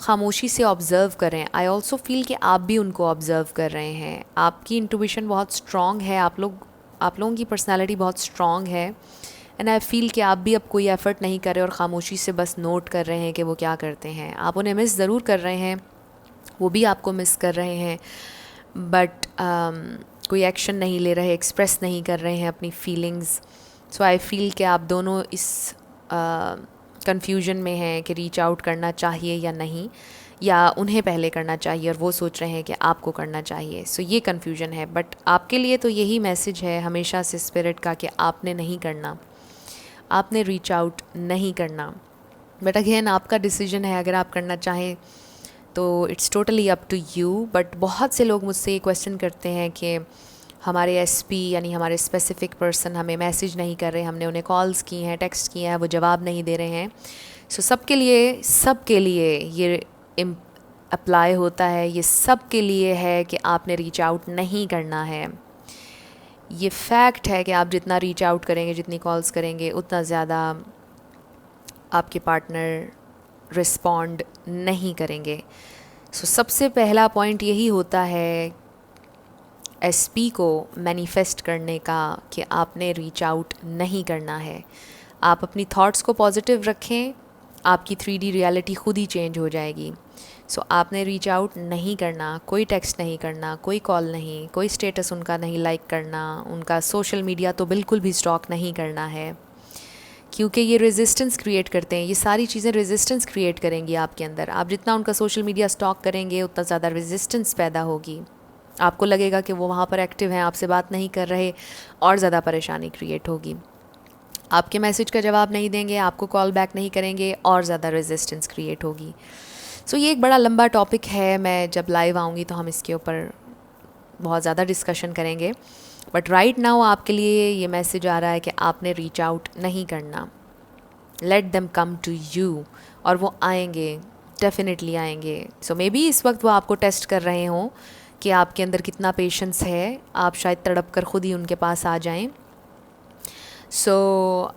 खामोशी से ऑब्ज़र्व कर रहे हैं। आई ऑल्सो फील कि आप भी उनको ऑब्ज़र्व कर रहे हैं। आपकी इंट्यूशन बहुत स्ट्रॉन्ग है, आप लोगों की पर्सनैलिटी बहुत स्ट्रॉन्ग है। एंड आई फील कि आप भी अब कोई एफ़र्ट नहीं कर रहे और ख़ामोशी से बस नोट कर रहे हैं कि वो क्या करते हैं। आप उन्हें मिस ज़रूर कर रहे हैं, वो भी आपको मिस कर रहे हैं, बट कोई एक्शन नहीं ले रहे, एक्सप्रेस नहीं कर रहे हैं अपनी फीलिंग्स। सो आई फील कि आप दोनों इस कन्फ्यूजन में हैं कि रीच आउट करना चाहिए या नहीं, या उन्हें पहले करना चाहिए और वो सोच रहे हैं कि आपको करना चाहिए। सो ये कन्फ्यूजन है। बट आपके लिए तो यही मैसेज है हमेशा से स्पिरिट का कि आपने नहीं करना, आपने रीच आउट नहीं करना। बट अगेन आपका डिसीजन है, अगर आप करना चाहें तो it's totally up to you. But बहुत से लोग मुझसे ये क्वेश्चन करते हैं कि हमारे एसपी यानी हमारे स्पेसिफ़िक पर्सन हमें मैसेज नहीं कर रहे, हमने उन्हें कॉल्स की हैं, टेक्स्ट किए हैं, वो जवाब नहीं दे रहे हैं। सो सबके लिए ये अप्लाई होता है, ये सब के लिए है कि आपने रीच आउट नहीं करना है। ये फैक्ट है कि आप जितना रीच आउट करेंगे, जितनी कॉल्स करेंगे, उतना ज़्यादा आपके पार्टनर रिस्पॉन्ड नहीं करेंगे। सो सबसे पहला पॉइंट यही होता है एसपी को मैनिफेस्ट करने का कि आपने रीच आउट नहीं करना है। आप अपनी थॉट्स को पॉजिटिव रखें, आपकी 3D रियलिटी खुद ही चेंज हो जाएगी। सो आपने रीच आउट नहीं करना, कोई टेक्स्ट नहीं करना, कोई कॉल नहीं, कोई स्टेटस उनका नहीं लाइक करना, उनका सोशल मीडिया तो बिल्कुल भी स्टॉक नहीं करना है, क्योंकि ये रेजिस्टेंस क्रिएट करते हैं। ये सारी चीज़ें रेजिस्टेंस क्रिएट करेंगी आपके अंदर। आप जितना उनका सोशल मीडिया स्टॉक करेंगे, उतना ज़्यादा रेजिस्टेंस पैदा होगी। आपको लगेगा कि वो वहाँ पर एक्टिव हैं, आपसे बात नहीं कर रहे, और ज़्यादा परेशानी क्रिएट होगी। आपके मैसेज का जवाब नहीं देंगे, आपको कॉल बैक नहीं करेंगे, और ज़्यादा रेजिस्टेंस क्रिएट होगी। सो ये एक बड़ा लंबा टॉपिक है, मैं जब लाइव आऊँगी तो हम इसके ऊपर बहुत ज़्यादा डिस्कशन करेंगे। बट राइट नाउ आपके लिए ये मैसेज आ रहा है कि आपने रीच आउट नहीं करना। Let them come to you, और वो आएंगे, डेफिनेटली आएंगे। सो मे बी इस वक्त वो आपको टेस्ट कर रहे हों कि आपके अंदर कितना पेशेंस है। आप शायद तड़प कर खुद ही उनके पास आ जाएं। सो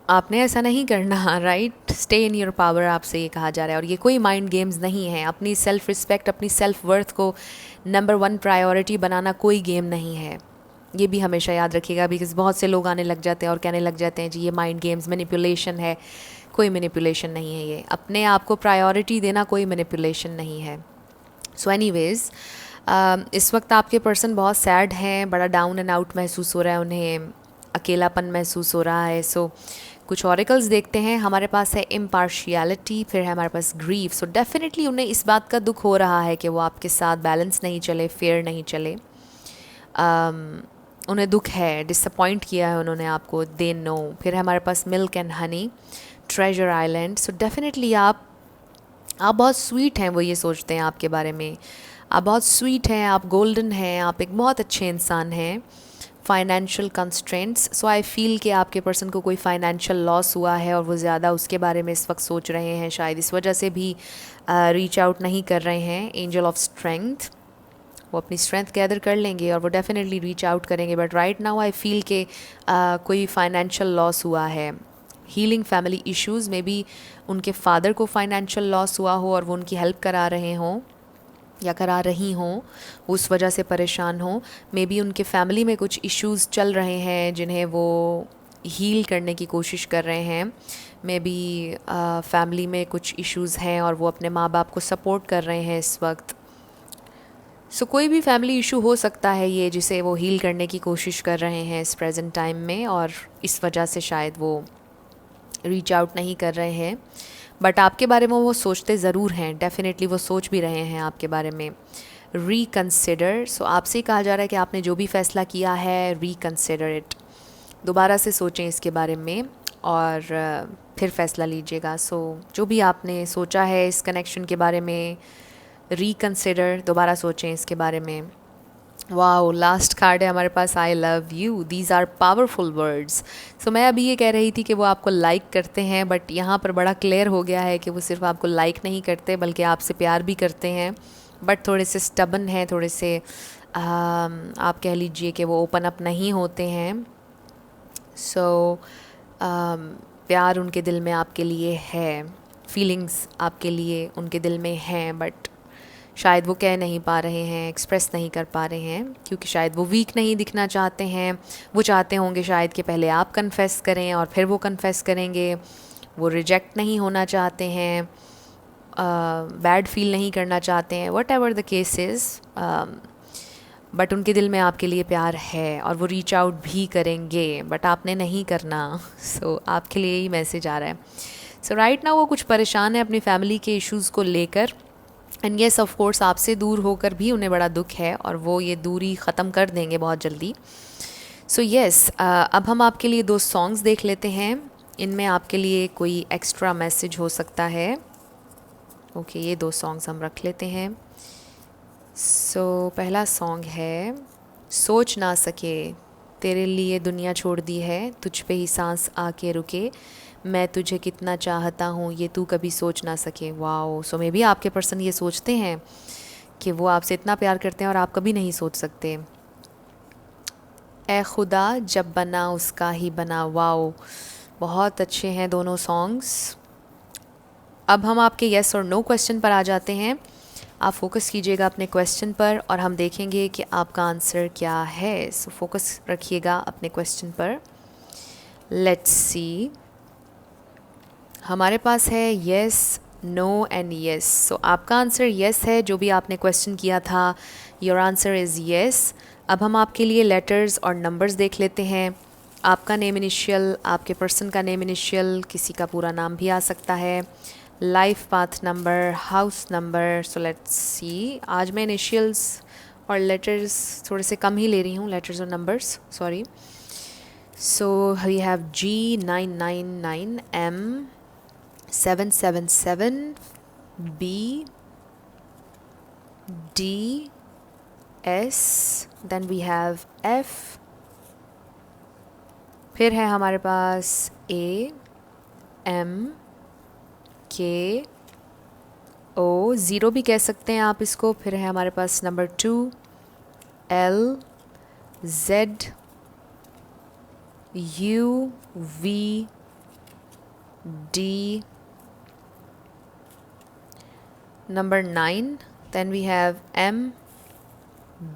आपने ऐसा नहीं करना, right? Stay in your power, आपसे ये कहा जा रहा है। और ये कोई माइंड गेम्स नहीं है। अपनी सेल्फ़ रिस्पेक्ट, अपनी सेल्फ़ वर्थ को नंबर 1 प्रायोरिटी बनाना कोई गेम नहीं है। ये भी हमेशा याद रखिएगा, बिकॉज़ बहुत से लोग आने लग जाते हैं और कहने लग जाते हैं जी ये माइंड गेम्स, मैनिपुलेशन है। कोई मैनिपुलेशन नहीं है ये। अपने आप को प्रायोरिटी देना कोई मैनिपुलेशन नहीं है। सो एनीवेज़, इस वक्त आपके पर्सन बहुत सैड हैं, बड़ा डाउन एंड आउट महसूस हो रहा है उन्हें, अकेलापन महसूस हो रहा है। सो कुछ ऑरिकल्स देखते हैं। हमारे पास है इम्पार्शियलिटी, फिर है हमारे पास ग्रीफ। सो डेफिनेटली उन्हें इस बात का दुख हो रहा है कि वो आपके साथ बैलेंस नहीं चले, फेयर नहीं चले। उन्हें दुख है, डिसअपॉइंट किया है उन्होंने आपको, दे नो। फिर है हमारे पास milk and honey, treasure island. So definitely आप बहुत स्वीट हैं, वो ये सोचते हैं आपके बारे में। आप बहुत स्वीट हैं, आप गोल्डन हैं, आप एक बहुत अच्छे इंसान हैं। Financial constraints, so I feel कि आपके पर्सन को कोई फाइनेंशियल लॉस हुआ है और वो ज़्यादा उसके बारे में इस वक्त सोच रहे हैं। शायद इस वजह से भी रीच आउट नहीं कर रहे हैं। एंजल ऑफ स्ट्रेंथ, वो अपनी स्ट्रेंथ गैदर कर लेंगे और वो डेफिनेटली रीच आउट करेंगे। But right now I feel कि कोई फाइनेंशियल लॉस हुआ है। Healing family issues, may be उनके फादर को फाइनेंशियल लॉस हुआ हो और वो उनकी हेल्प करा रहे हों या करा रही हों, उस वजह से परेशान हों। मे बी उनके फैमिली में कुछ इश्यूज़ चल रहे हैं जिन्हें वो हील करने की कोशिश कर रहे हैं। मे बी फैमिली में कुछ इश्यूज़ हैं और वो अपने माँ बाप को सपोर्ट कर रहे हैं इस वक्त। सो कोई भी फैमिली इशू हो सकता है ये, जिसे वो हील करने की कोशिश कर रहे हैं इस प्रेजेंट टाइम में, और इस वजह से शायद वो रीच आउट नहीं कर रहे हैं। बट आपके बारे में वो सोचते ज़रूर हैं, डेफिनेटली वो सोच भी रहे हैं आपके बारे में। रीकंसिडर, सो आपसे कहा जा रहा है कि आपने जो भी फ़ैसला किया है, रीकंसिडर इट, दोबारा से सोचें इसके बारे में और फिर फ़ैसला लीजिएगा। सो जो भी आपने सोचा है इस कनेक्शन के बारे में, रीकंसिडर, दोबारा सोचें इसके बारे में। वाओ, लास्ट कार्ड है हमारे पास, I love you. These are powerful words. So मैं अभी ये कह रही थी कि वो आपको लाइक करते हैं, बट यहाँ पर बड़ा क्लियर हो गया है कि वो सिर्फ आपको लाइक नहीं करते बल्कि आपसे प्यार भी करते हैं। बट थोड़े से स्टबन हैं, थोड़े से आप कह लीजिए कि वो ओपन अप नहीं होते हैं। सो प्यार उनके दिल में आपके लिए है, फीलिंग्स आपके लिए उनके दिल में हैं, बट शायद वो कह नहीं पा रहे हैं, एक्सप्रेस नहीं कर पा रहे हैं, क्योंकि शायद वो वीक नहीं दिखना चाहते हैं। वो चाहते होंगे शायद कि पहले आप कन्फेस करें और फिर वो कन्फेस करेंगे। वो रिजेक्ट नहीं होना चाहते हैं, बैड फील नहीं करना चाहते हैं, what ever the case is. But उनके दिल में आपके लिए प्यार है और वो रीच आउट भी करेंगे, बट आपने नहीं करना। सो आपके लिए यही मैसेज आ रहा है। सो राइट नाउ वो कुछ परेशान है अपनी फैमिली के इश्यूज़ को लेकर, एंड येस ऑफ कोर्स आपसे दूर होकर भी उन्हें बड़ा दुख है और वो ये दूरी ख़त्म कर देंगे बहुत जल्दी। सो येस, अब हम आपके लिए 2 सॉन्ग्स देख लेते हैं। इनमें आपके लिए कोई एक्स्ट्रा मैसेज हो सकता है। ओके, ये 2 सॉन्ग्स हम रख लेते हैं। सो पहला सॉन्ग है सोच ना सके, तेरे लिए दुनिया छोड़ दी है, तुझ पे ही सांस आके रुके, मैं तुझे कितना चाहता हूँ ये तू कभी सोच ना सके। वाओ, सो मे बी आपके पर्सन ये सोचते हैं कि वो आपसे इतना प्यार करते हैं और आप कभी नहीं सोच सकते। ए खुदा जब बना उसका ही बना। वाओ, बहुत अच्छे हैं दोनों सॉन्ग्स। अब हम आपके येस और नो क्वेश्चन पर आ जाते हैं। आप फोकस कीजिएगा अपने क्वेश्चन पर और हम देखेंगे कि आपका आंसर क्या है। सो फोकस रखिएगा अपने क्वेश्चन पर। लेट्स सी, हमारे पास है येस, नो एंड येस। सो आपका आंसर येस है, जो भी आपने क्वेश्चन किया था योर आंसर इज़ येस। अब हम आपके लिए लेटर्स और नंबर्स देख लेते हैं। आपका नेम इनिशियल, आपके पर्सन का नेम इनिशियल, किसी का पूरा नाम भी आ सकता है, life path number, house number. So let's see, आज मैं इनिशियल्स और लेटर्स थोड़े से कम ही ले रही हूँ, लेटर्स और numbers, sorry. So we have G999, M 777, B, D, S, then we have F, फिर है हमारे पास A, M, K, O, zero भी कह सकते हैं आप इसको। फिर है हमारे पास number 2, L, Z, U, V, D, number 9, then we have M,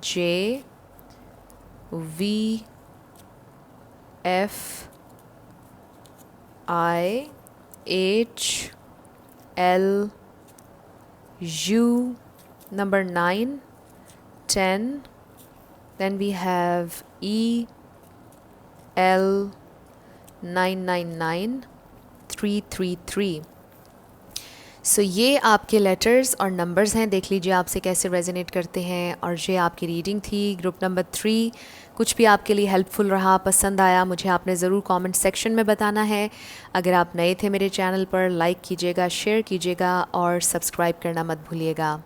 J, V, F, I, H, L, U, number 9, 10, then we have E, L, 999, 333। सो ये आपके लेटर्स और नंबर्स हैं। देख लीजिए आपसे कैसे रेजोनेट करते हैं। और ये आपकी रीडिंग थी ग्रुप नंबर 3। कुछ भी आपके लिए हेल्पफुल रहा, पसंद आया, मुझे आपने ज़रूर कमेंट सेक्शन में बताना है। अगर आप नए थे मेरे चैनल पर, लाइक कीजिएगा, शेयर कीजिएगा और सब्सक्राइब करना मत भूलिएगा।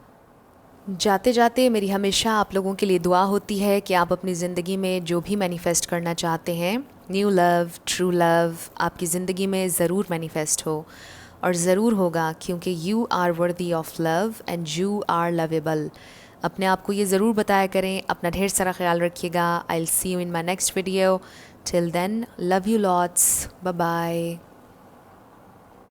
जाते जाते मेरी हमेशा आप लोगों के लिए दुआ होती है कि आप अपनी ज़िंदगी में जो भी मैनिफेस्ट करना चाहते हैं, न्यू लव, ट्रू लव, आपकी ज़िंदगी में ज़रूर मैनिफेस्ट हो और ज़रूर होगा, क्योंकि you are worthy of love and you are lovable. अपने आप को ये ज़रूर बताया करें। अपना ढेर सारा ख्याल रखिएगा। I will see you in my next video. Till then, love you lots, bye bye.